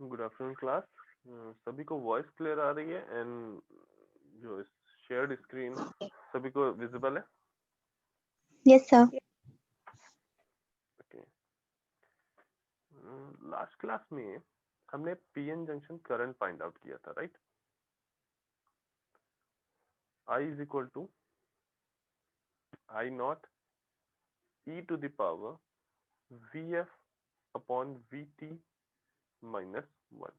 Good afternoon class. सभी को voice clear आ रही है एंड जो शेयर्ड स्क्रीन सभी को विजिबल है? Yes, sir. Okay. Last class में हमने PN junction current find out किया था, right? I is equal to I not e to the power V F upon V T minus 1।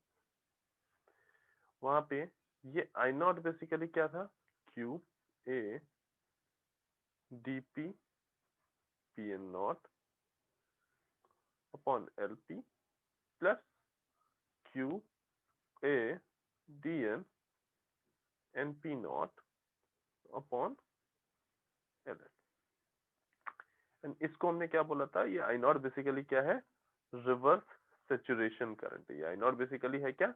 वहां पे ये आई नॉट बेसिकली क्या था? Q A D P P N not upon L P plus Q A D N N P not upon L N. And इसको हमने क्या बोला था? ये आई नॉट बेसिकली क्या है? Reverse saturation current. ये आई नॉट बेसिकली है क्या?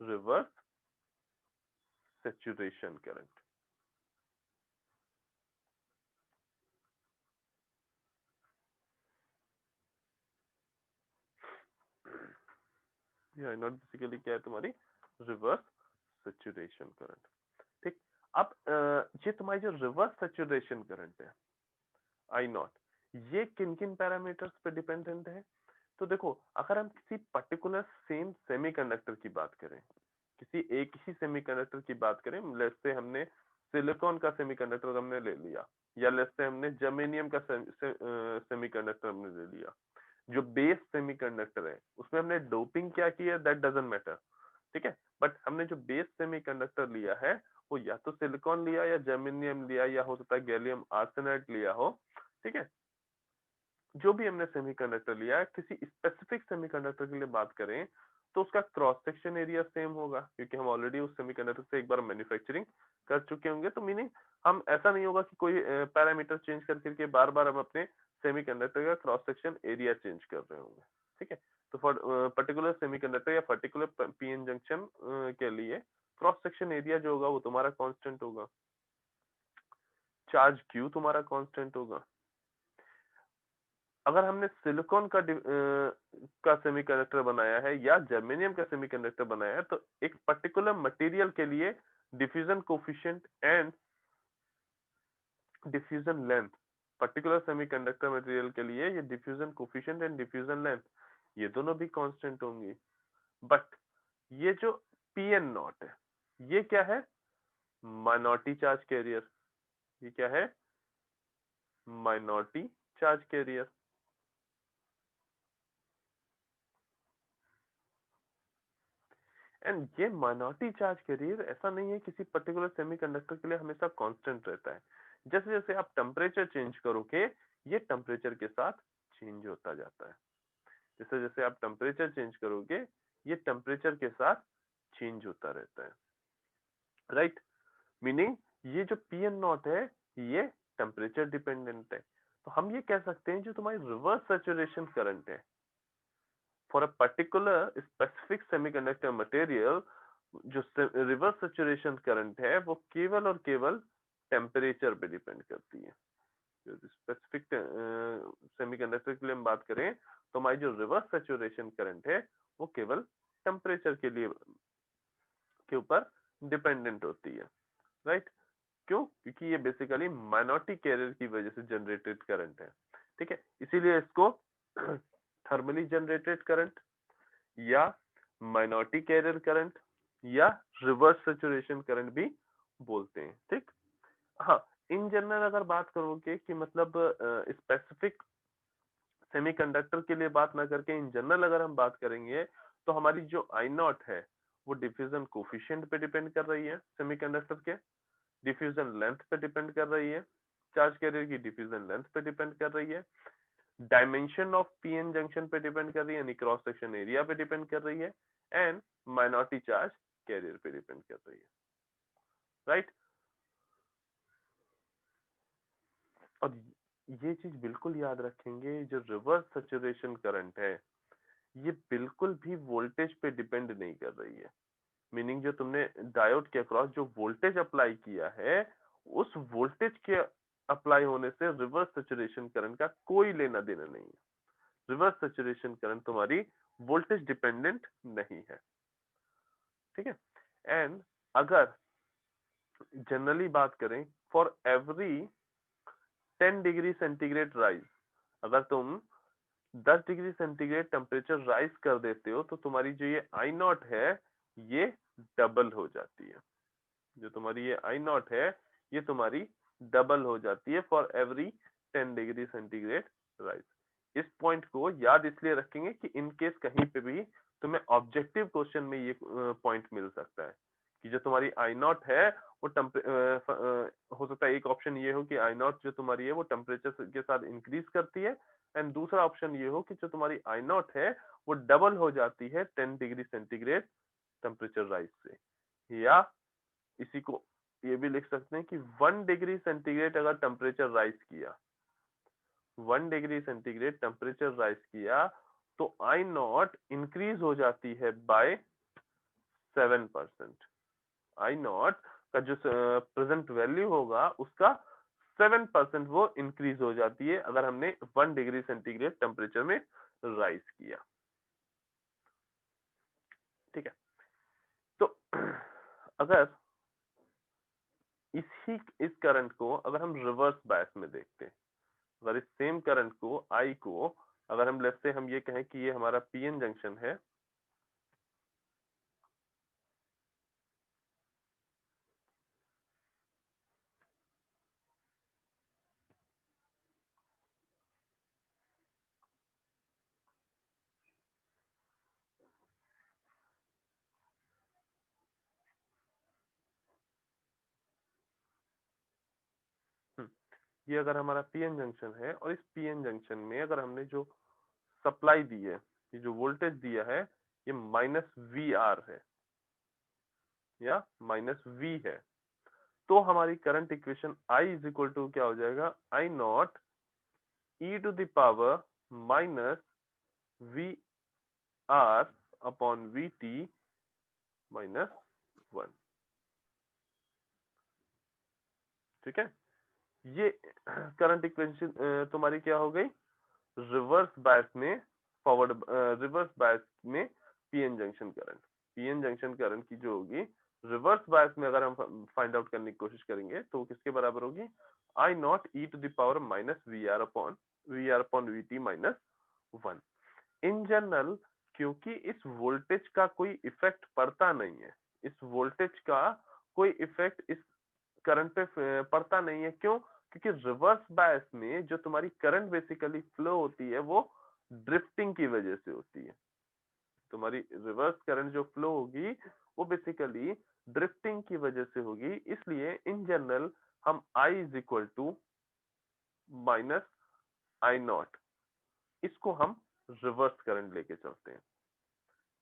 Reverse saturation current. ये आई नॉट बेसिकली क्या है? तुम्हारी रिवर्स सेचुरेशन करंट। ठीक। अब ये तुम्हारी जो रिवर्स सेचुरेशन करंट है आई नॉट, ये किन किन पैरामीटर्स पे डिपेंडेंट है? तो देखो, अगर हम किसी पर्टिकुलर सेम सेमीकंडक्टर की बात करें, किसी एक ही सेमीकंडक्टर की बात करें, लेट्स से हमने सिलिकॉन का सेमीकंडक्टर हमने ले लिया, या लेट्स से हमने जर्मेनियम का सेमीकंडक्टर हमने ले लिया। जो बेस सेमीकंडक्टर है उसमें हमने डोपिंग क्या की है, दैट डजंट मैटर, ठीक है। बट हमने जो बेस सेमीकंडक्टर लिया है वो या तो सिलिकॉन लिया या जर्मेनियम लिया या हो सकता है गैलियम आर्सेनाइड लिया हो, ठीक है। जो भी हमने सेमीकंडक्टर लिया है, किसी स्पेसिफिक सेमीकंडक्टर के लिए बात करें तो उसका क्रॉस सेक्शन एरिया सेम होगा, क्योंकि हम ऑलरेडी उस सेमीकंडक्टर से एक बार मैन्युफैक्चरिंग कर चुके होंगे। तो मीनिंग हम ऐसा नहीं होगा कि कोई पैरामीटर चेंज कर करके बार बार हम अपने सेमीकंडक्टर का क्रॉस सेक्शन एरिया चेंज कर रहे होंगे, ठीक है। तो फॉर पर्टिकुलर सेमीकंडक्टर या पर्टिकुलर पीएन जंक्शन के लिए क्रॉस सेक्शन एरिया जो होगा वो तुम्हारा कांस्टेंट होगा, चार्ज क्यू तुम्हारा कांस्टेंट होगा। अगर हमने सिलिकॉन का सेमीकंडक्टर बनाया है या जर्मेनियम का सेमीकंडक्टर बनाया है तो एक पर्टिकुलर मटेरियल के लिए diffusion coefficient and diffusion length, particular semiconductor material के लिए ये diffusion coefficient and diffusion length ये दोनों भी कांस्टेंट होंगी। बट ये जो पीएन नॉट है ये क्या है? Minority charge career. ये क्या है? Minority charge career. एंड ये माइनॉरिटी चार्ज कैरियर ऐसा नहीं है किसी पर्टिकुलर सेमीकंडक्टर के लिए हमेशा कांस्टेंट रहता है। जैसे जैसे आप टेम्परेचर चेंज करोगे ये टेम्परेचर के साथ चेंज होता जाता है। जैसे जैसे आप टेम्परेचर चेंज करोगे ये टेम्परेचर के साथ चेंज होता रहता है, राइट। मीनिंग ये जो पीएन नॉट है ये टेम्परेचर डिपेंडेंट है। तो हम ये कह सकते हैं जो तुम्हारी रिवर्स सैचुरेशन करंट है for a particular specific semiconductor material, जो रिवर्स सैचुरेशन करंट है वो केवल और केवल टेम्परेचर पे डिपेंड करती है। स्पेसिफिक सेमीकंडक्टर के लिए हम बात करें तो हमारी जो रिवर्स सैचुरेशन करंट है वो केवल टेम्परेचर के लिए के ऊपर डिपेंडेंट होती है, राइट। क्यों? क्योंकि ये बेसिकली माइनॉरिटी कैरियर की वजह से जनरेटेड करंट है, ठीक है। इसीलिए इसको थर्मली जनरेटेड करंट या माइनॉरिटी कैरियर करंट या रिवर्स सैचुरेशन करंट भी बोलते हैं, ठीक। हाँ, इन जनरल अगर बात करोगे कि मतलब स्पेसिफिक सेमीकंडक्टर के लिए बात ना करके इन जनरल अगर हम बात करेंगे तो हमारी जो आई नॉट है वो डिफ्यूजन कोफिशिएंट पे डिपेंड कर रही है, सेमीकंडक्टर के डिफ्यूजन लेंथ पे डिपेंड कर रही है, चार्ज कैरियर की डिफ्यूजन लेंथ पे डिपेंड कर रही है, डायमेंशन ऑफ पीएन जंक्शन पे डिपेंड कर रही है, यानी क्रॉस सेक्शन एरिया पे डिपेंड कर रही है, एंड माइनॉरिटी चार्ज कैरियर पे डिपेंड कर रही है। राइट। और ये चीज बिल्कुल याद रखेंगे, जो रिवर्स सैचुरेशन करंट है ये बिल्कुल भी वोल्टेज पे डिपेंड नहीं कर रही है। मीनिंग जो तुमने डायोड के अक्रॉस जो वोल्टेज अप्लाई किया है, उस वोल्टेज के अप्लाई होने से रिवर्स सैचुरेशन करंट का कोई लेना देना नहीं है। रिवर्स सैचुरेशन करंट तुम्हारी वोल्टेज डिपेंडेंट नहीं है, ठीक है। एंड अगर जनरली बात करें, for every 10 degree centigrade rise, अगर तुम 10 डिग्री सेंटीग्रेड टेम्परेचर राइज कर देते हो तो तुम्हारी जो ये आई नॉट है ये डबल हो जाती है। जो तुम्हारी ये आई नॉट है ये तुम्हारी डबल हो जाती है for every 10 degree centigrade rise. इस पॉइंट को याद इसलिए रखेंगे कि इन केस कहीं पे भी तुम्हें ऑब्जेक्टिव क्वेश्चन में ये पॉइंट मिल सकता है कि जो तुम्हारी आई नॉट है वो हो सकता है एक ऑप्शन ये हो कि आई नॉट जो तुम्हारी है वो टेम्परेचर के साथ इंक्रीज करती है, एंड दूसरा ऑप्शन ये हो कि जो तुम्हारी आई नॉट है वो डबल हो जाती है 10 डिग्री सेंटीग्रेड टेम्परेचर राइज से। या इसी को ये भी लिख सकते हैं कि 1 डिग्री सेंटीग्रेड अगर टेम्परेचर राइज किया, 1 डिग्री सेंटीग्रेड टेम्परेचर राइज किया तो आई नॉट इंक्रीज हो जाती है बाय 7%। आई नॉट का जो प्रेजेंट वैल्यू होगा उसका 7% वो इंक्रीज हो जाती है अगर हमने 1 डिग्री सेंटीग्रेड टेम्परेचर में राइज किया, ठीक है। तो अगर इस करंट को अगर हम रिवर्स बायस में देखते हैं, अगर इस सेम करंट को आई को अगर हम लेट्स से हम ये कहें कि ये हमारा पीएन जंक्शन है, ये अगर हमारा पीएन जंक्शन है और इस पीएन जंक्शन में अगर हमने जो सप्लाई दी है, ये जो वोल्टेज दिया है ये माइनस वी आर है या माइनस वी है, तो हमारी current equation I is equal to क्या हो जाएगा, I not e to the power minus V R upon V T minus 1, ठीक है। ये करंट इक्वेशन तुम्हारी क्या हो गई, रिवर्स बायस में फॉरवर्ड रिवर्स बायस में PN junction current, PN junction current की जो होगी रिवर्स बायस में अगर हम फाइंड आउट करने की कोशिश करेंगे तो किसके बराबर होगी, I not e to the power minus V R upon V T minus 1। In general क्योंकि इस वोल्टेज का कोई इफेक्ट पड़ता नहीं है, इस वोल्टेज का कोई इफेक्ट इस करंट पे पड़ता नहीं है, क्यों, क्योंकि रिवर्स बायस में जो तुम्हारी करंट बेसिकली फ्लो होती है वो ड्रिफ्टिंग की वजह से होती है। तुम्हारी रिवर्स करंट जो फ्लो होगी वो बेसिकली ड्रिफ्टिंग की वजह से होगी, इसलिए इन जनरल हम I is equal to minus I naught इसको हम रिवर्स करंट लेके चलते हैं।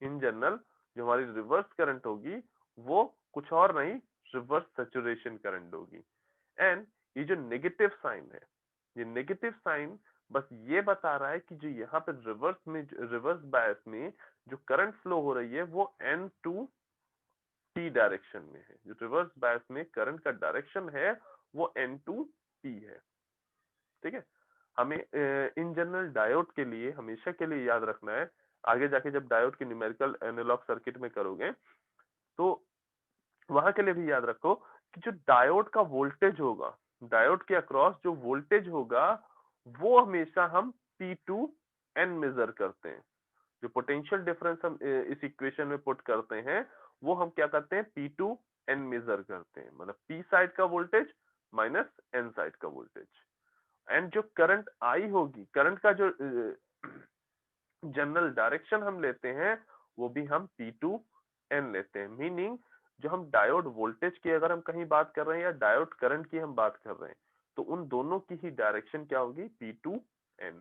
इन जनरल जो हमारी रिवर्स करंट होगी वो कुछ और नहीं, रिवर्स सैचुरेशन करंट होगी। एंड ये जो नेगेटिव साइन है, ये नेगेटिव साइन बस ये बता रहा है कि जो यहाँ पे रिवर्स बायस में जो करंट फ्लो हो रही है वो एन टू टी डायरेक्शन में है। जो रिवर्स बायस में करंट का डायरेक्शन है वो एन टू टी है, ठीक है। हमें इन जनरल डायोड के लिए हमेशा के लिए याद रखना है, आगे जाके जब डायोड के न्यूमेरिकल एनालॉग सर्किट में करोगे तो वहां के लिए भी याद रखो कि जो डायोड का वोल्टेज होगा, डायोड के अक्रॉस जो वोल्टेज होगा वो हमेशा हम P2N मेजर करते हैं। जो पोटेंशियल डिफरेंस हम इस इक्वेशन में पुट करते हैं वो हम क्या करते हैं, P2N मेजर करते हैं, मतलब P साइड का वोल्टेज माइनस N साइड का वोल्टेज। एंड जो करंट आई होगी, करंट का जो जनरल डायरेक्शन हम लेते हैं वो भी हम P2N लेते हैं। मीनिंग जो हम डायोड वोल्टेज की अगर हम कहीं बात कर रहे हैं या डायोड करंट की हम बात कर रहे हैं तो उन दोनों की ही डायरेक्शन क्या होगी, P2N।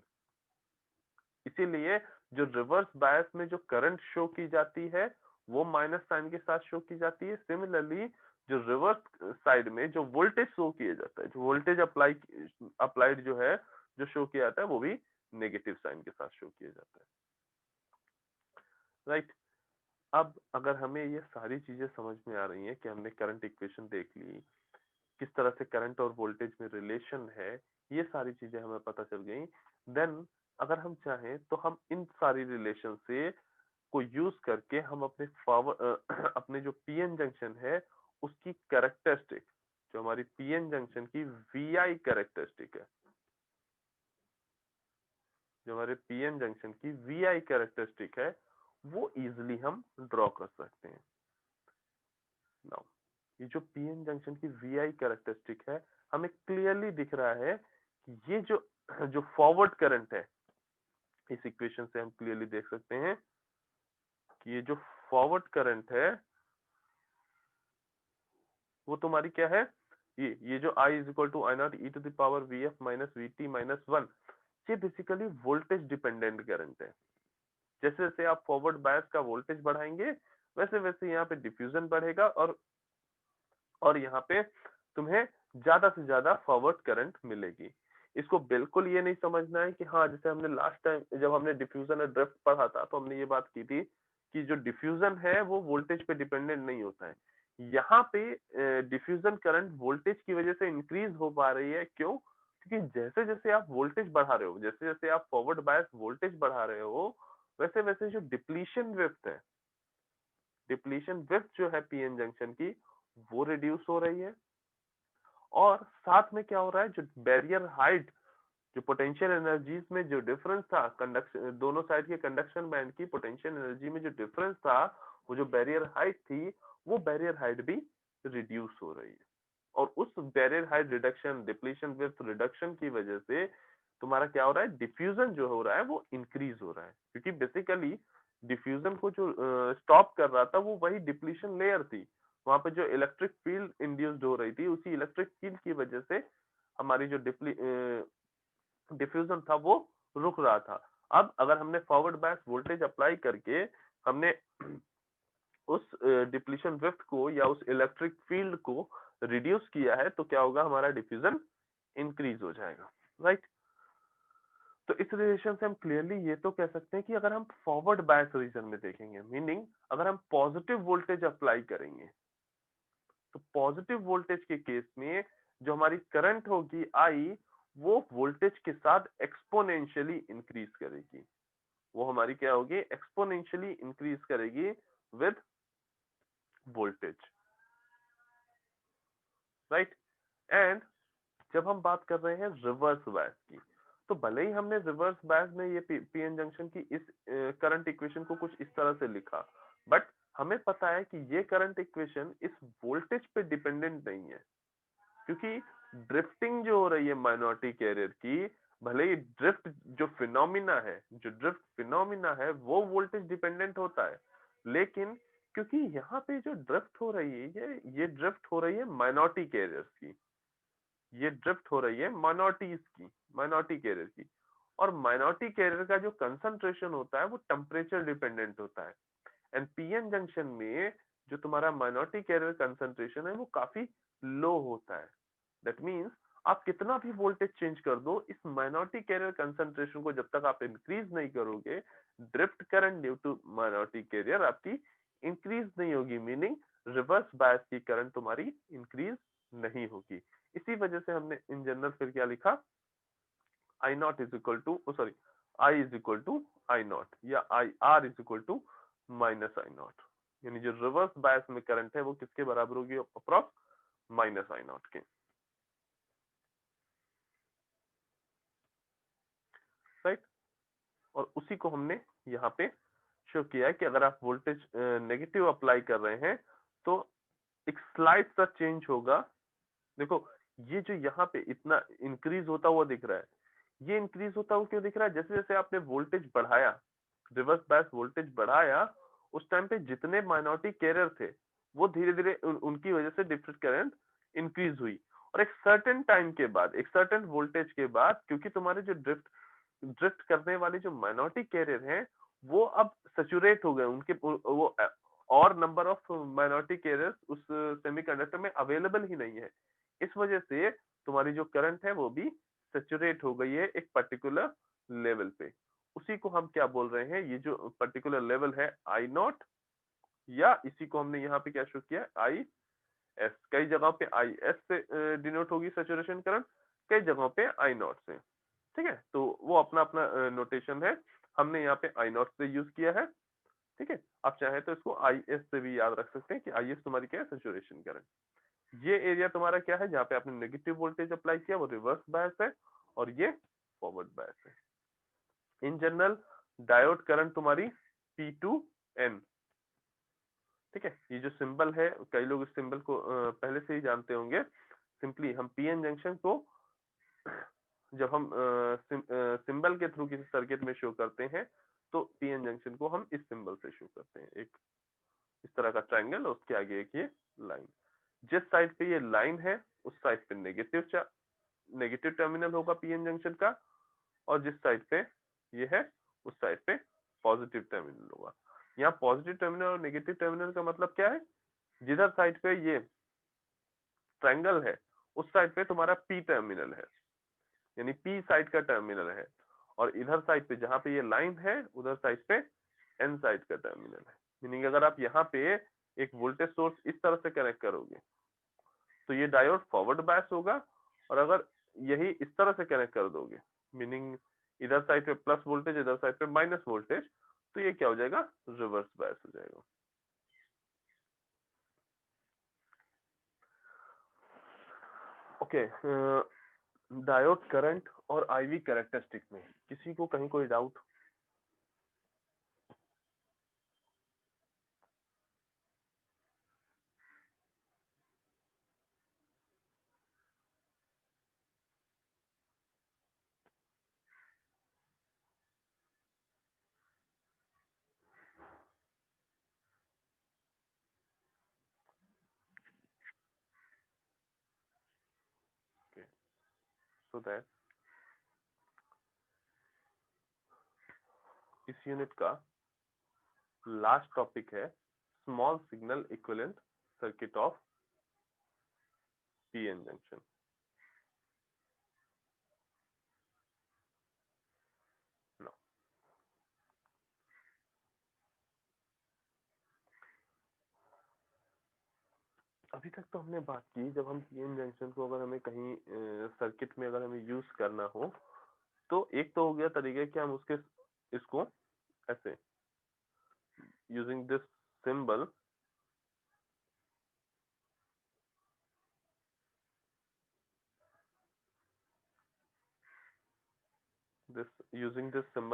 इसीलिए जो रिवर्स बायस में जो करंट शो की जाती है वो माइनस साइन के साथ शो की जाती है। सिमिलरली जो रिवर्स साइड में जो वोल्टेज शो किया जाता है, जो वोल्टेज अप्लाइड जो है, जो शो किया जाता है, वो भी नेगेटिव साइन के साथ शो किया जाता है, राइट। अब अगर हमें ये सारी चीजें समझ में आ रही हैं कि हमने करंट इक्वेशन देख ली, किस तरह से करंट और वोल्टेज में रिलेशन है, ये सारी चीजें हमें पता चल गई, देन अगर हम चाहें तो हम इन सारी रिलेशन से को यूज करके हम अपने अपने जो पीएन जंक्शन है उसकी कैरेक्टरिस्टिक, जो हमारी पीएन जंक्शन की वीआई कैरेक्टरिस्टिक है, जो हमारे पीएन जंक्शन की वीआई कैरेक्टरिस्टिक है, वो इजिली हम ड्रॉ कर सकते हैं। नाउ ये जो पीएन जंक्शन की वीआई कैरेक्टरिस्टिक है, हमें क्लियरली दिख रहा है कि ये जो जो फॉरवर्ड करंट है, इस इक्वेशन से हम क्लियरली देख सकते हैं कि ये जो फॉरवर्ड करंट है वो तुम्हारी क्या है, ये जो I is equal to I not e to the power V F minus V T minus one, ये बेसिकली वोल्टेज डिपेंडेंट करंट है। जैसे जैसे आप फॉरवर्ड बायस का वोल्टेज बढ़ाएंगे, वैसे वैसे यहाँ पे डिफ्यूजन बढ़ेगा, और यहाँ पे तुम्हें ज्यादा से ज्यादा फॉरवर्ड करंट मिलेगी। इसको बिल्कुल ये नहीं समझना है कि हाँ, जैसे हमने लास्ट टाइम जब हमने डिफ्यूजन और ड्रिफ्ट पढ़ा था तो हमने ये बात की थी कि जो डिफ्यूजन है वो वोल्टेज पे डिपेंडेंट नहीं होता है। यहाँ पे डिफ्यूजन करंट वोल्टेज की वजह से इंक्रीज हो पा रही है, क्यों? क्योंकि जैसे जैसे आप वोल्टेज बढ़ा रहे हो, जैसे जैसे आप फॉरवर्ड बायस वोल्टेज बढ़ा रहे हो, वैसे वैसे जो डिप्लीशन विड्थ है, डिप्लीशन विड्थ जो है पीएन जंक्शन की, वो रिड्यूस हो रही है। और साथ में क्या हो रहा है, जो बैरियर हाइट, जो पोटेंशियल एनर्जीज में जो डिफरेंस था, कंडक्शन दोनों साइड के कंडक्शन बैंड की पोटेंशियल एनर्जी में जो डिफरेंस था, वो जो बैरियर हाइट थी, वो बैरियर हाइट भी रिड्यूस हो रही है। और उस barrier height reduction, depletion width reduction की वजह से तुम्हारा क्या हो रहा है, डिफ्यूजन जो हो रहा है वो इंक्रीज हो रहा है, क्योंकि बेसिकली डिफ्यूजन को जो स्टॉप कर रहा था वो वही डिप्लीशन लेयर थी। वहां पे जो इलेक्ट्रिक फील्ड इंड्यूस्ड हो रही थी, उसी इलेक्ट्रिक फील्ड की वजह से हमारी जो डिफ्यूजन था वो रुक रहा था। अब अगर हमने फॉरवर्ड बायस वोल्टेज अप्लाई करके हमने उस डिप्लीशन विड्थ को या उस इलेक्ट्रिक फील्ड को रिड्यूस किया है, तो क्या होगा, हमारा डिफ्यूजन इंक्रीज हो जाएगा, राइट। तो इस रिलेशन से हम क्लियरली ये तो कह सकते हैं कि अगर हम फॉरवर्ड बायस रीजन में देखेंगे, मीनिंग अगर हम पॉजिटिव वोल्टेज अप्लाई करेंगे, तो पॉजिटिव वोल्टेज के केस में जो हमारी करंट होगी आई, वो वोल्टेज के साथ एक्सपोनेंशियली इंक्रीज करेगी। वो हमारी क्या होगी, एक्सपोनेंशियली इंक्रीज करेगी विद वोल्टेज, राइट। एंड जब हम बात कर रहे हैं रिवर्स बायस की, तो भले ही हमने रिवर्स बायस में ये पीएन जंक्शन की इस करंट इक्वेशन को कुछ इस तरह से लिखा, बट हमें पता है कि ये करंट इक्वेशन इस वोल्टेज पे डिपेंडेंट नहीं है, क्योंकि ड्रिफ्टिंग जो हो रही है माइनॉरिटी कैरियर की, भले ही ड्रिफ्ट जो फिनोमिना है, जो ड्रिफ्ट फिनोमिना है वो वोल्टेज डिपेंडेंट होता है, लेकिन क्योंकि यहाँ पे जो ड्रिफ्ट हो रही है, ये ड्रिफ्ट हो रही है माइनॉरिटी कैरियर्स की, ये ड्रिफ्ट हो रही है माइनॉरिटीज की, माइनॉरिटी कैरियर की। और माइनॉरिटी कैरियर का जो कंसंट्रेशन होता है वो टेम्परेचर डिपेंडेंट होता है। एंड पीएन जंक्शन में जो तुम्हारा माइनॉरिटी कैरियर कंसंट्रेशन है वो काफी लो होता है। दैट मीन्स आप कितना भी वोल्टेज चेंज कर दो, इस माइनॉरिटी कैरियर कंसंट्रेशन को जब तक आप इंक्रीज नहीं करोगे, drift current due to minority carrier आपकी इंक्रीज नहीं होगी, मीनिंग रिवर्स बायस की करंट तुम्हारी इंक्रीज नहीं होगी। इसी वजह से हमने इन जनरल फिर क्या लिखा, I naught is equal to, sorry, I is equal to I naught, या I R is equal to minus I naught, यानी जो रिवर्स बायस में करंट है वो किसके बराबर होगी, अप्रॉक्स माइनस आई नॉट के, राइट। और उसी को हमने यहाँ पे शो किया है कि अगर आप वोल्टेज नेगेटिव अप्लाई कर रहे हैं तो एक स्लाइड सा चेंज होगा। देखो, ये जो यहाँ पे इतना इंक्रीज होता हुआ दिख रहा है, ये इंक्रीज होता हुआ क्यों दिख रहा है, जैसे जैसे आपने वोल्टेज बढ़ाया, रिवर्स बायस वोल्टेज बढ़ाया, उस टाइम पे जितने माइनॉरिटी कैरियर थे वो धीरे धीरे उनकी वजह से डिफरेंट करंट इंक्रीज हुई। और एक सर्टेन टाइम के बाद, एक सर्टेन वोल्टेज के बाद, क्योंकि तुम्हारे जो ड्रिफ्ट ड्रिफ्ट करने वाले जो माइनॉरिटी कैरियर हैं वो अब सैचुरेट हो गए, उनके वो और नंबर ऑफ माइनॉरिटी कैरियर्स उस सेमीकंडक्टर में अवेलेबल ही नहीं है। इस वजह से तुम्हारी जो करंट है वो भी सेचुरेट हो गई है एक पर्टिकुलर लेवल पे। उसी को हम क्या बोल रहे हैं, ये जो पर्टिकुलर लेवल है आई नॉट, या इसी को हमने यहाँ पे क्या शो किया आई एस। कई जगहों पे आई एस से डिनोट होगी सेचुरेशन करंट, कई जगहों पे आई नॉट से। ठीक है, तो वो अपना अपना नोटेशन है, हमने यहाँ पे आई नॉट से यूज किया है। ठीक है, आप चाहे तो इसको आई एस से भी याद रख सकते हैं कि आई एस तुम्हारी क्या है, सेचुरेशन करंट। ये एरिया तुम्हारा क्या है जहाँ पे आपने नेगेटिव वोल्टेज अप्लाई किया, वो रिवर्स बायस है, और ये फॉरवर्ड बायस है। इन जनरल डायोड करंट तुम्हारी P2N। ठीक है, ये जो सिंबल है, कई लोग इस सिंबल को पहले से ही जानते होंगे। सिंपली हम पीएन जंक्शन को जब हम सिंबल के थ्रू किसी सर्किट में शो करते हैं तो पीएन जंक्शन को हम इस सिंबल से शो करते हैं, एक इस तरह का ट्रायंगल, और उसके आगे एक ये लाइन। जिस साइड पे ये लाइन है उस साइड पे नेगेटिव टर्मिनल होगा पीएन जंक्शन का, और जिस साइड पे ये है उस साइड पे पॉजिटिव टर्मिनल होगा। यहाँ पॉजिटिव टर्मिनल और नेगेटिव टर्मिनल का मतलब क्या है, जिधर साइड पे ये ट्रायंगल है उस साइड पे तुम्हारा पी टर्मिनल है, यानी पी साइड का टर्मिनल है, और इधर साइड पे जहां पे ये लाइन है उधर साइड पे एन साइड का टर्मिनल है। मीनिंग अगर आप यहाँ पे एक वोल्टेज सोर्स इस तरह से कनेक्ट करोगे तो ये डायोड फॉरवर्ड बायस होगा, और अगर यही इस तरह से कनेक्ट कर दोगे, मीनिंग इधर साइड पे प्लस वोल्टेज इधर साइड पे माइनस वोल्टेज, तो ये क्या हो जाएगा, रिवर्स बायस हो जाएगा। ओके, डायोड करंट और आईवी कैरेक्टरिस्टिक में किसी को कहीं कोई डाउट? सो दैट इस यूनिट का लास्ट टॉपिक है small signal equivalent circuit of PN junction. अभी तक तो हमने बात की, जब हम पीएन जंक्शन को अगर हमें कहीं सर्किट में अगर हमें यूज करना हो तो एक तो हो गया तरीका कि हम उसके इसको ऐसे यूजिंग दिस सिंबल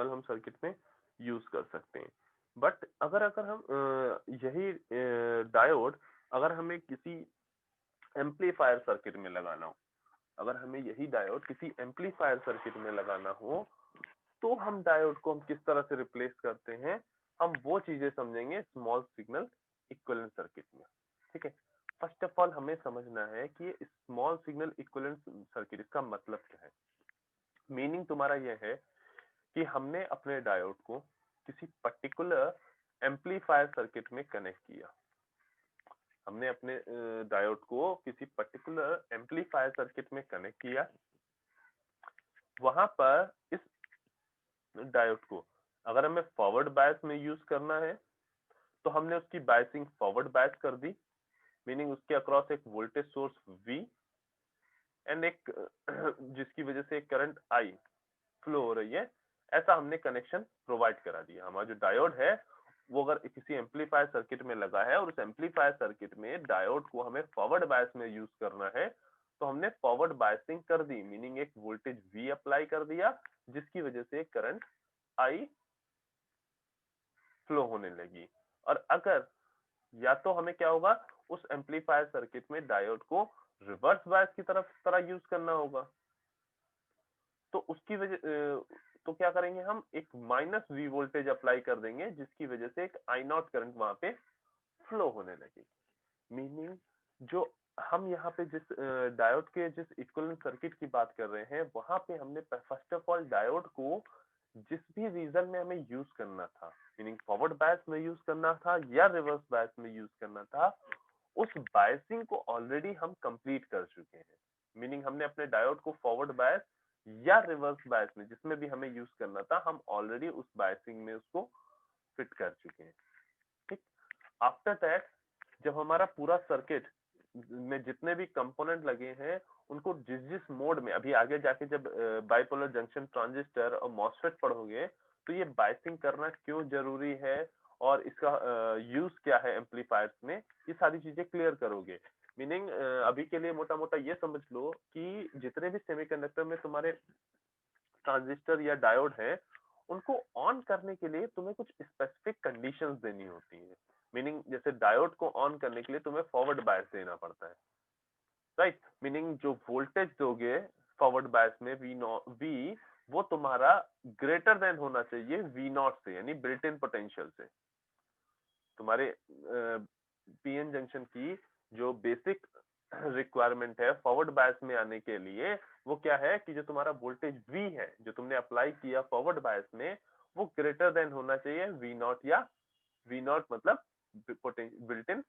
हम सर्किट में यूज कर सकते हैं। बट अगर अगर हम यही डायोड अगर हमें किसी एम्पलीफायर सर्किट में लगाना हो, अगर हमें यही डायोड किसी एम्पलीफायर सर्किट में लगाना हो तो हम डायोड को हम किस तरह से रिप्लेस करते हैं, हम वो चीजें समझेंगे स्मॉल सिग्नल इक्विवेलेंट सर्किट में। ठीक है, फर्स्ट ऑफ ऑल हमें समझना है कि स्मॉल सिग्नल इक्विवेलेंट सर्किट इसका मतलब क्या है। मीनिंग तुम्हारा यह है कि हमने अपने डायोड को किसी पर्टिकुलर एम्पलीफायर सर्किट में कनेक्ट किया, हमने अपने डायोड को किसी पर्टिकुलर एम्पलीफायर सर्किट में कनेक्ट किया, वहां पर इस डायोड को अगर हमें फॉरवर्ड बायस में यूज करना है तो हमने उसकी बायसिंग फॉरवर्ड बायस कर दी, मीनिंग उसके अक्रॉस एक वोल्टेज सोर्स V एंड एक जिसकी वजह से एक करंट I फ्लो हो रही है, ऐसा हमने कनेक्शन प्रोवाइड करा दिया। हमारा जो डायोड है वो अगर किसी एम्पलीफायर सर्किट में लगा है और उस एम्पलीफायर सर्किट में डायोड को हमें फॉरवर्ड बायस में यूज करना है तो हमने फॉरवर्ड बायसिंग कर दी, मीनिंग एक वोल्टेज V अप्लाई कर दिया जिसकी वजह से करंट I फ्लो होने लगी। और अगर या तो हमें क्या होगा, उस एम्पलीफायर सर्किट में डायोड को रिवर्स बायस की तरह यूज करना होगा, तो उसकी वजह तो क्या करेंगे, हम एक -V वोल्टेज अप्लाई कर देंगे जिसकी वजह से एक आई नॉट करंट वहां पे फ्लो होने लगेगी। मीनिंग जो हम यहाँ पे जिस डायोड के जिस इक्विवेलेंट सर्किट की बात कर रहे हैं वहां पे हमने फर्स्ट ऑफ ऑल डायोड को जिस भी रीजन में हमें यूज करना था, मीनिंग फॉरवर्ड बायस में यूज करना था या रिवर्स बायस में यूज करना था, उस बायसिंग को ऑलरेडी हम कंप्लीट कर चुके हैं। मीनिंग हमने अपने डायोड को फॉरवर्ड बायस या रिवर्स बायस में जिसमें भी हमें यूज करना था, हम ऑलरेडी उस बायसिंग में उसको फिट कर चुके हैं। ठीक, आफ्टर दैट जब हमारा पूरा सर्किट में जितने भी कंपोनेंट लगे हैं उनको जिस जिस मोड में, अभी आगे जाके जब बाइपोलर जंक्शन ट्रांजिस्टर और मॉसफेट पढ़ोगे तो ये बायसिंग करना क्यों जरूरी है और इसका यूज क्या है एम्पलीफायर्स में, ये सारी चीजें क्लियर करोगे। मीनिंग अभी के लिए मोटा मोटा ये समझ लो कि जितने भी सेमीकंडक्टर में तुम्हारे ट्रांजिस्टर या डायोड है, उनको ऑन करने के लिए तुम्हें कुछ स्पेसिफिक कंडीशंस देनी होती है। मीनिंग जैसे डायोड को ऑन करने के लिए तुम्हें फॉरवर्ड बायस देना पड़ता है, राइट। मीनिंग जो वोल्टेज दोगे फॉरवर्ड बायस में वी वो तुम्हारा ग्रेटर देन होना चाहिए वी नॉट से, यानी बिल्ट इन पोटेंशियल से। तुम्हारे पीएन जंक्शन की जो बेसिक रिक्वायरमेंट है फॉरवर्ड बायस में आने के लिए, वो क्या है कि जो तुम्हारा वोल्टेज V है जो तुमने अप्लाई किया फॉरवर्ड बायस में, वो ग्रेटर देन होना चाहिए V नॉट, या V नॉट मतलब बिल्ट इन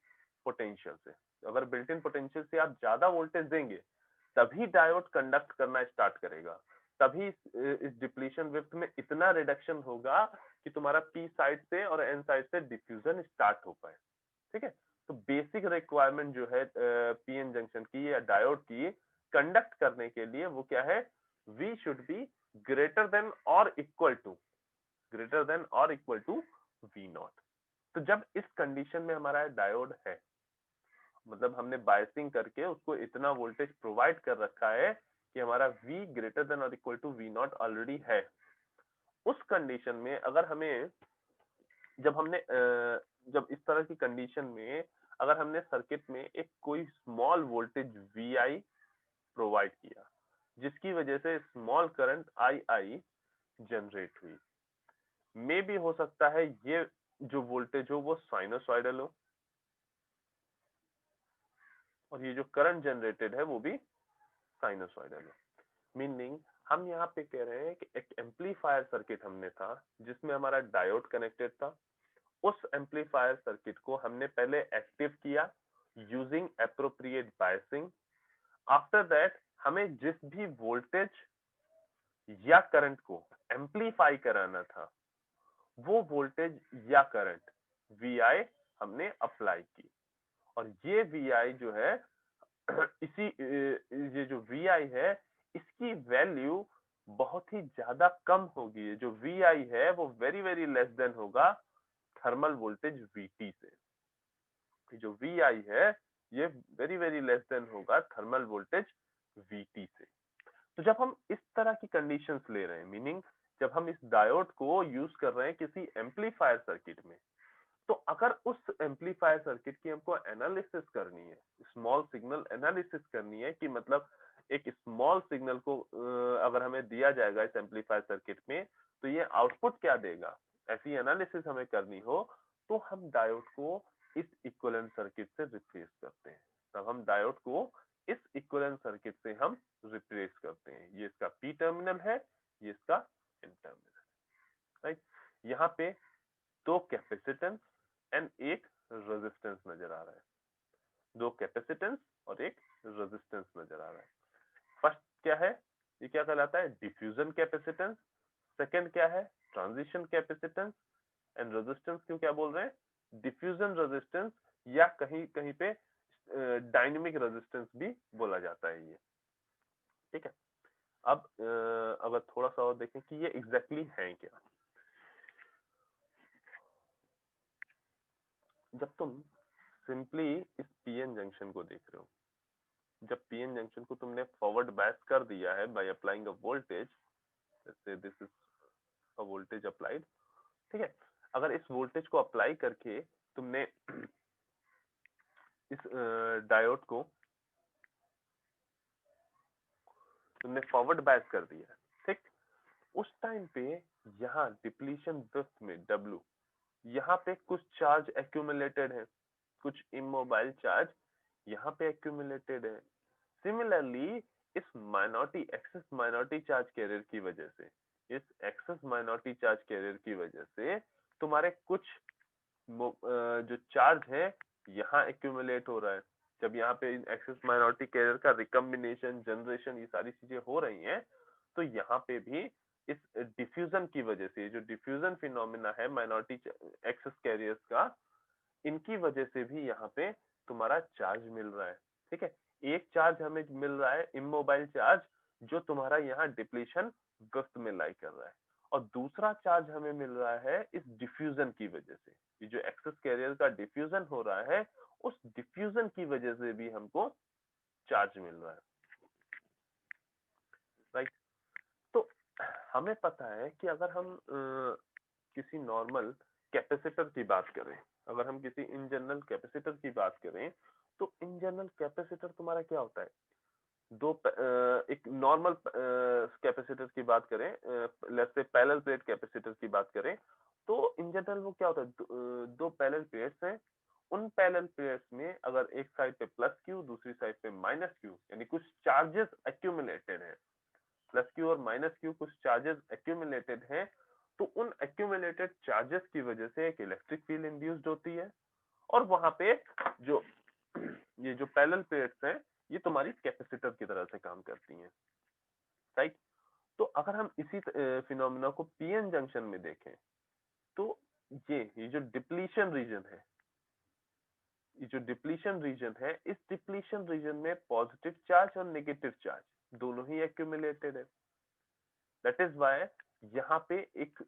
पोटेंशियल से। अगर बिल्ट इन पोटेंशियल से आप ज्यादा वोल्टेज देंगे तभी डायोड कंडक्ट करना स्टार्ट करेगा, तभी इस डिप्लीशन विड्थ में इतना रिडक्शन होगा कि तुम्हारा पी साइड से और एन साइड से डिफ्यूजन स्टार्ट हो पाए। ठीक है, तो बेसिक रिक्वायरमेंट जो है पीएन जंक्शन की या डायोड की कंडक्ट करने के लिए वो क्या है, V should be greater than और इक्वल टू, ग्रेटर देन और इक्वल टू वी नॉट। तो जब इस कंडीशन में हमारा डायोड है, मतलब हमने बायसिंग करके उसको इतना वोल्टेज प्रोवाइड कर रखा है कि हमारा V ग्रेटर देन और equal to V not already है, उस कंडीशन में अगर हमें जब इस तरह की कंडीशन में अगर हमने सर्किट में एक कोई स्मॉल वोल्टेज VI प्रोवाइड किया जिसकी वजह से स्मॉल करंट II जनरेट हुई, मे भी हो सकता है ये जो वोल्टेज हो वो साइनोसॉइडल हो और ये जो करंट जनरेटेड है वो भी साइनोसॉइडल है। मीनिंग हम यहाँ पे कह रहे हैं कि एक एम्पलीफायर सर्किट हमने था जिसमें हमारा डायोड कनेक्टेड था, उस एम्पलीफायर सर्किट को हमने पहले एक्टिव किया using appropriate biasing. After that हमें जिस भी वोल्टेज या करंट को एम्पलीफाई कराना था वो वोल्टेज या करंट VI हमने अप्लाई की, और ये VI जो है इसी ये जो VI है इसकी वैल्यू बहुत ही ज्यादा कम होगी, जो VI है वो वेरी वेरी लेस देन होगा थर्मल वोल्टेज VT से। जो VI है ये वेरी वेरी लेस देन होगा थर्मल वोल्टेज VT से। तो जब हम इस तरह की कंडीशंस ले रहे हैं, मीनिंग जब हम इस डायोड को यूज कर रहे हैं किसी एम्पलीफायर सर्किट में, तो अगर उस एम्पलीफायर सर्किट की हमको एनालिसिस करनी है, स्मॉल सिग्नल एनालिसिस करनी है कि मतलब एक स्मॉल सिग्नल को अगर हमें दिया जाएगा इस एम्पलीफायर सर्किट में तो ये आउटपुट क्या देगा, ऐसी एनालिसिस हमें करनी हो, तो हम डायोड को इस इक्विवेलेंट सर्किट से रिप्लेस करते हैं। तब हम डायोड को इस इक्विवेलेंट सर्किट से हम रिप्लेस करते हैं। ये इसका पी टर्मिनल है, ये इसका एन टर्मिनल है, राइट। यहाँ पे दो कैपेसिटेंस एंड एक रेजिस्टेंस नजर आ रहा है, दो कैपेसिटेंस और एक रेजिस्टेंस नजर आ रहा है। फर्स्ट क्या है, ये क्या कहलाता है, डिफ्यूजन कैपेसिटेंस। सेकंड क्या है, ट्रांजिशन कैपेसिटेंस। एंड रेजिस्टेंस क्यों क्या बोल रहे हैं, डिफ्यूजन रेजिस्टेंस, या कहीं कहीं पे डायनेमिक रेजिस्टेंस भी बोला जाता है ये। ठीक है, अब अगर थोड़ा सा और देखें कि ये एग्जैक्टली है क्या। जब तुम सिंपली इस पीएन जंक्शन को देख रहे हो, जब पीएन जंक्शन को तुमने फॉरवर्ड बायस कर दिया है बाय अप्लाइंग अ वोल्टेज, जैसे this is a voltage applied, ठीक है। अगर इस वोल्टेज को अप्लाई करके तुमने इस डायोड को तुमने फॉरवर्ड बायस कर दिया है, ठीक, उस टाइम पे यहाँ डिप्लीशन विड्थ में W यहाँ पे कुछ चार्ज एक्यूमुलेटेड है, कुछ इमोबाइल चार्ज यहाँ पे एक्यूमुलेटेड है। सिमिलरली इस minority excess minority charge carrier की वजह से इस एक्सेस माइनॉरिटी चार्ज कैरियर की वजह से तुम्हारे कुछ जो चार्ज है यहाँ एक्यूमुलेट हो रहा है। जब यहाँ पे एक्सेस माइनॉरिटी कैरियर का रिकम्बिनेशन, जनरेशन, ये सारी चीजें हो रही हैं, तो यहाँ पे भी इस डिफ्यूजन की वजह से, जो डिफ्यूजन फिनोमिना है माइनॉरिटी एक्सेस कैरियर्स का, इनकी वजह से भी यहाँ पे तुम्हारा चार्ज मिल रहा है। ठीक है, एक चार्ज हमें मिल रहा है इमोबाइल चार्ज, जो तुम्हारा यहाँ डिप्लीशन वक्त में लाई कर रहा है, और दूसरा चार्ज हमें मिल रहा है इस डिफ्यूजन की वजह से। ये जो एक्सेस कैरियर का डिफ्यूजन हो रहा है, उस डिफ्यूजन की वजह से भी हमको चार्ज मिल रहा है। राइट, तो हमें पता है कि अगर हम किसी नॉर्मल कैपेसिटर की बात करें, अगर हम किसी इन जनरल कैपेसिटर की बात करें, तो इन जनरल कैपेसिटर तुम्हारा क्या होता है, एक नॉर्मल कैपेसिटर की बात करें, let's say parallel plate capacitor की बात करें, तो इन जनरल वो क्या होता है, दो पैरेलल प्लेट्स हैं। उन पैरेलल प्लेट्स में अगर एक साइड पे प्लस क्यू, दूसरी साइड पे माइनस क्यू, यानी कुछ चार्जेस एक्यूमुलेटेड है, प्लस क्यू और माइनस क्यू कुछ चार्जेस एक्यूमुलेटेड हैं, तो उन एक्यूमुलेटेड चार्जेस की वजह से एक इलेक्ट्रिक फील्ड इंड्यूस्ड होती है, और वहां पे जो ये जो पैरेलल प्लेट्स हैं, ये तुम्हारी कैपेसिटर की तरह से काम करती हैं। राइट, तो अगर हम इसी फिनोमिना को पीएन जंक्शन में देखें, तो ये जो डिप्लीशन रीजन है, ये जो डिप्लीशन रीजन है, इस डिप्लीशन रीजन में पॉजिटिव चार्ज और नेगेटिव चार्ज दोनों ही एक्यूमुलेटेड है। दैट इज वाई यहाँ पे एक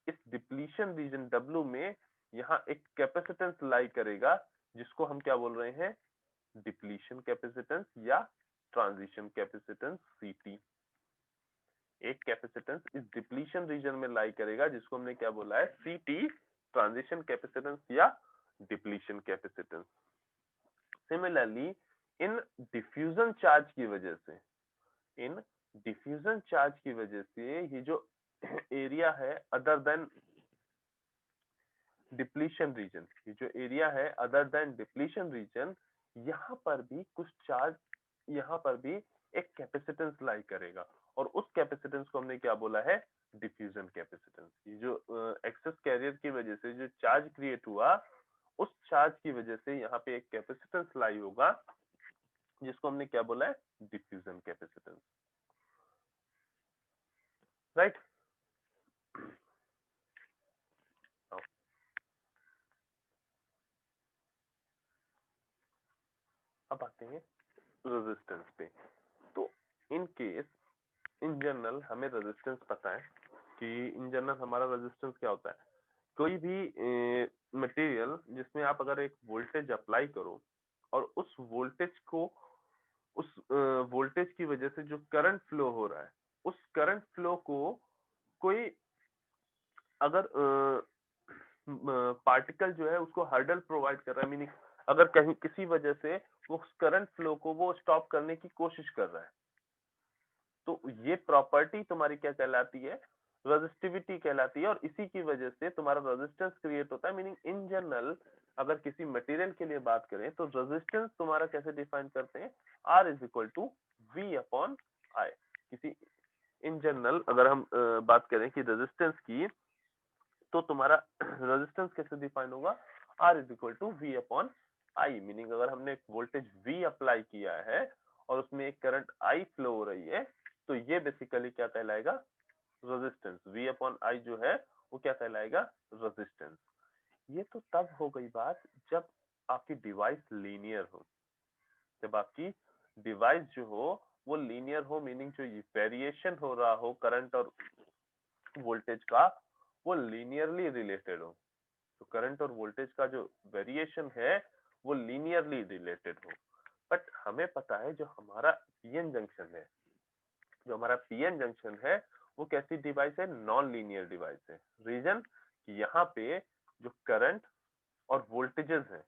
इस डिप्लीशन रीजन डब्ल्यू में यहाँ एक कैपेसिटेंस लाई करेगा, जिसको हम क्या बोल रहे हैं, डिप्लीशन कैपेसिटेंस या ट्रांजिशन कैपेसिटेंस सीटी। एक कैपेसिटेंस इस डिप्लीशन रीजन में लाई करेगा, जिसको हमने क्या बोला है, सीटी, ट्रांजिशन कैपेसिटेंस या depletion capacitance. Similarly in diffusion charge की वजह से, इन डिफ्यूजन चार्ज की वजह से ये जो एरिया है अदर देन डिप्लीशन रीजन, ये जो एरिया है अदर देन डिप्लीशन रीजन, यहाँ पर भी कुछ चार्ज, यहाँ पर भी एक कैपेसिटेंस लाई करेगा, और उस कैपेसिटेंस को हमने क्या बोला है, डिफ्यूजन कैपेसिटेंस। ये जो एक्सेस कैरियर की वजह से जो चार्ज क्रिएट हुआ, उस चार्ज की वजह से यहाँ पे एक कैपेसिटेंस लाई होगा, जिसको हमने क्या बोला है, डिफ्यूजन कैपेसिटेंस। राइट, अब आते हैं रेजिस्टेंस पे। तो इन केस, इन जनरल हमें रेजिस्टेंस पता है कि इन जनरल हमारा रेजिस्टेंस क्या होता है, कोई भी मटेरियल जिसमें आप अगर एक वोल्टेज अप्लाई करो, और उस वोल्टेज को, उस वोल्टेज की वजह से जो करंट फ्लो हो रहा है, उस करंट फ्लो को कोई अगर पार्टिकल जो है उसको हर्डल प्रोवाइड कर रहा है, मीनिंग अगर कहीं किसी वजह से वो करंट फ्लो को वो स्टॉप करने की कोशिश कर रहा है, तो ये प्रॉपर्टी तुम्हारी क्या कहलाती है, रेजिस्टिविटी कहलाती है, और इसी की वजह से तुम्हारा रेजिस्टेंस क्रिएट होता है। मीनिंग इन जनरल अगर किसी मटेरियल के लिए बात करें, तो रेजिस्टेंस तुम्हारा कैसे डिफाइन करते हैं, R is equal to V upon I। किसी इन जनरल अगर हम बात करें कि रेजिस्टेंस की, तो तुम्हारा रेजिस्टेंस कैसे डिफाइन होगा, R is equal to V upon I। Meaning अगर हमने एक वोल्टेज V अप्लाई किया है और उसमें एक करंट I फ्लो हो रही है, तो ये बेसिकली क्या कहलाएगा, रेजिस्टेंस। V अपॉन I जो है वो क्या कहलाएगा, रेजिस्टेंस। ये तो तब हो गई बात जब आपकी डिवाइस लीनियर हो, जब आपकी डिवाइस जो हो वो लीनियर हो, मीनिंग जो वेरिएशन हो रहा हो करंट और वोल्टेज का, वो लीनियरली रिलेटेड हो। तो करंट और वोल्टेज का जो वेरिएशन है वो लीनियरली रिलेटेड हो। बट हमें पता है जो हमारा पीएन जंक्शन है, जो हमारा पीएन जंक्शन है, वो कैसी डिवाइस है, नॉन लीनियर डिवाइस है। रीजन कि यहाँ पे जो करंट और वोल्टेजेस है,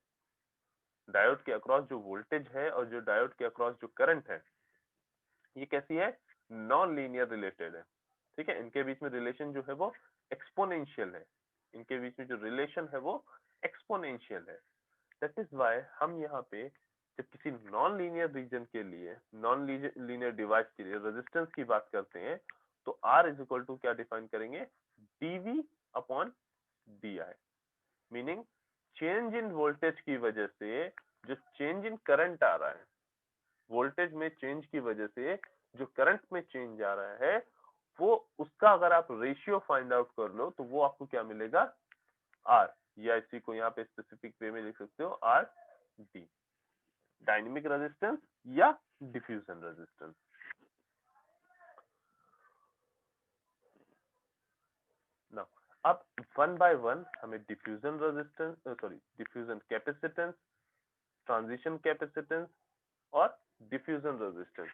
डायोड के अक्रॉस जो वोल्टेज है और जो डायोड के अक्रॉस जो करंट है, ये कैसी है, नॉन लीनियर रिलेटेड है। ठीक है, इनके बीच में रिलेशन जो है वो एक्सपोनेंशियल है, इनके बीच में जो रिलेशन है वो एक्सपोनेंशियल है। दैट इज वाई हम यहाँ पे जब किसी नॉन लीनियर रीजन के लिए, नॉन लीनियर डिवाइस के लिए रेजिस्टेंस की बात करते हैं, तो R इज इक्वल टू क्या डिफाइन करेंगे, dV upon di, meaning change in voltage की वजह से जो चेंज इन करंट आ रहा है, वोल्टेज में चेंज की वजह से जो करंट में चेंज आ रहा है, वो उसका अगर आप रेशियो फाइंड आउट कर लो तो वो आपको क्या मिलेगा, R, या इसी को यहाँ पे स्पेसिफिक वे में लिख सकते हो R D, डायनेमिक रेजिस्टेंस या डिफ्यूजन रेजिस्टेंस। नाउ अब वन बाय वन हमें diffusion resistance, diffusion capacitance, transition capacitance और डिफ्यूजन रेजिस्टेंस,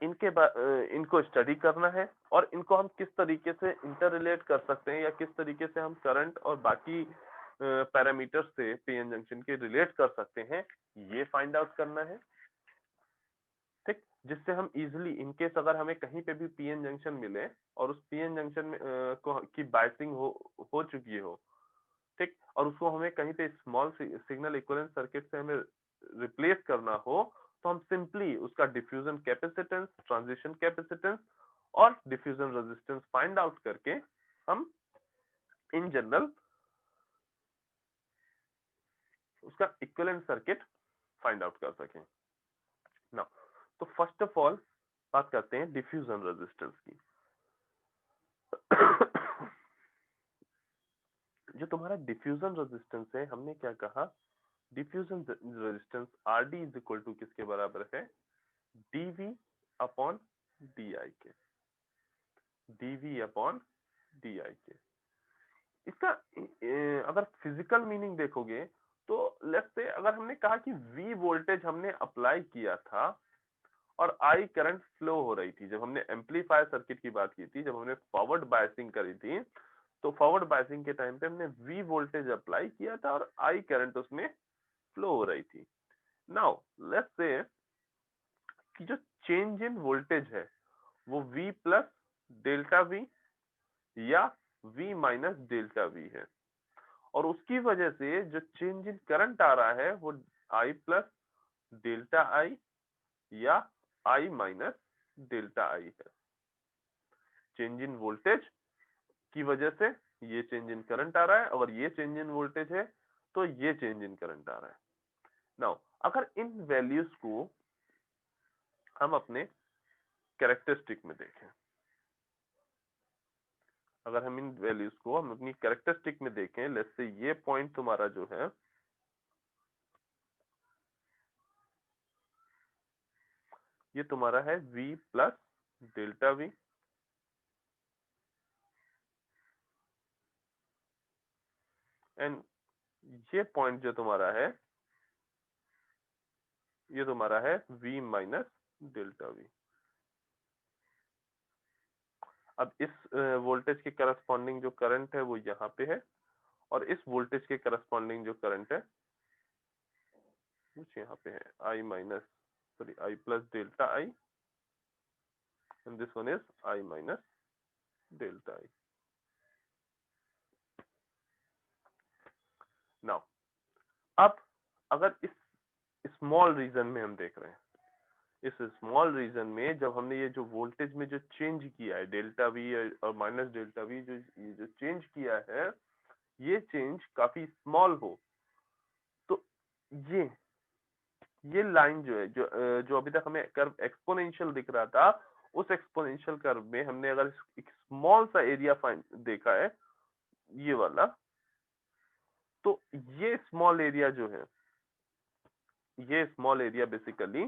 इनको स्टडी करना है और इनको हम किस तरीके से इंटर रिलेट कर सकते हैं या किस तरीके से हम करंट और बाकी पैरामीटर्स से पीएन जंक्शन के रिलेट कर सकते हैं, ये फाइंड आउट करना है। ठीक, जिससे हम इजिली इनकेस अगर हमें कहीं पे भी पीएन जंक्शन मिले और उस पीएन जंक्शन में की बायसिंग हो चुकी हो, ठीक, और उसको हमें कहीं पे स्मॉल सिग्नल इक्विवेलेंट सर्किट से हमें रिप्लेस करना हो, तो हम सिंपली उसका डिफ्यूजन कैपेसिटेंस, ट्रांजिशन कैपेसिटेंस और डिफ्यूजन रेजिस्टेंस फाइंड आउट करके हम इन जनरल उसका इक्विवेलेंट सर्किट फाइंड आउट कर सकें। नाउ तो फर्स्ट ऑफ ऑल बात करते हैं डिफ्यूजन रेजिस्टेंस की। जो तुम्हारा डिफ्यूजन रेजिस्टेंस है, हमने क्या कहा, diffusion resistance R D is equal to किसके बराबर है, dV अपॉन di के, dV अपॉन di के। इसका अगर फिजिकल मीनिंग देखोगे तो लेट्स से अगर हमने कहा कि V वोल्टेज हमने अप्लाई किया था और I करंट फ्लो हो रही थी, जब हमने एम्पलीफायर सर्किट की बात की थी, जब हमने फॉरवर्ड बायसिंग करी थी, तो फॉरवर्ड बायसिंग के टाइम पे हमने V वोल्टेज अप्लाई किया था और I करंट उसमें फ्लो हो रही थी। नाउ लेट्स से कि जो चेंज इन वोल्टेज है वो V प्लस डेल्टा V या V माइनस डेल्टा V है, और उसकी वजह से जो चेंज इन करंट आ रहा है वो I प्लस डेल्टा I या I माइनस डेल्टा I है। चेंज इन वोल्टेज की वजह से ये चेंज इन करंट आ रहा है, और ये चेंज इन वोल्टेज है तो ये चेंज इन करंट आ रहा है। नाउ अगर इन वैल्यूज को हम अपने कैरेक्टरिस्टिक में देखें, अगर हम इन वैल्यूज को हम अपनी कैरेक्टरिस्टिक में देखें, लेट्स से ये पॉइंट तुम्हारा जो है ये तुम्हारा है V plus delta V, and ये पॉइंट जो तुम्हारा है ये तुम्हारा है V माइनस डेल्टा V। अब इस वोल्टेज के करस्पॉन्डिंग जो करंट है वो यहाँ पे है, और इस वोल्टेज के करस्पॉन्डिंग जो करंट है वो यहाँ पे है, I minus I plus delta I, and this one is I minus delta I। Now अब अगर इस स्मॉल रीजन में हम देख रहे हैं, इस स्मॉल रीजन में जब हमने ये जो वोल्टेज में जो चेंज किया है डेल्टा V और माइनस डेल्टा V, जो ये जो चेंज किया है ये चेंज काफी स्मॉल हो, तो ये ये लाइन जो है जो अभी तक हमें कर्व एक्सपोनेंशियल दिख रहा था, उस एक्सपोनेंशियल कर्व में हमने अगर एक स्मॉल सा एरिया फाइंड देखा है ये वाला, तो ये स्मॉल एरिया जो है, ये स्मॉल एरिया बेसिकली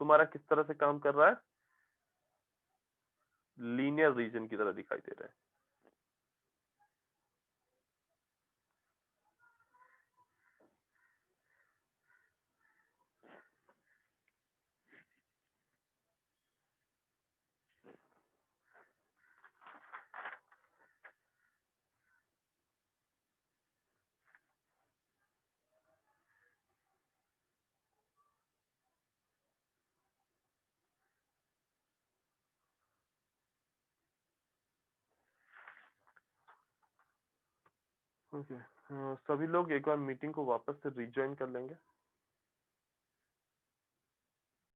तुम्हारा किस तरह से काम कर रहा है, लीनियर रीजन की तरह दिखाई दे रहा है। ओके, सभी लोग एक बार मीटिंग को वापस से रिज्वाइन कर लेंगे।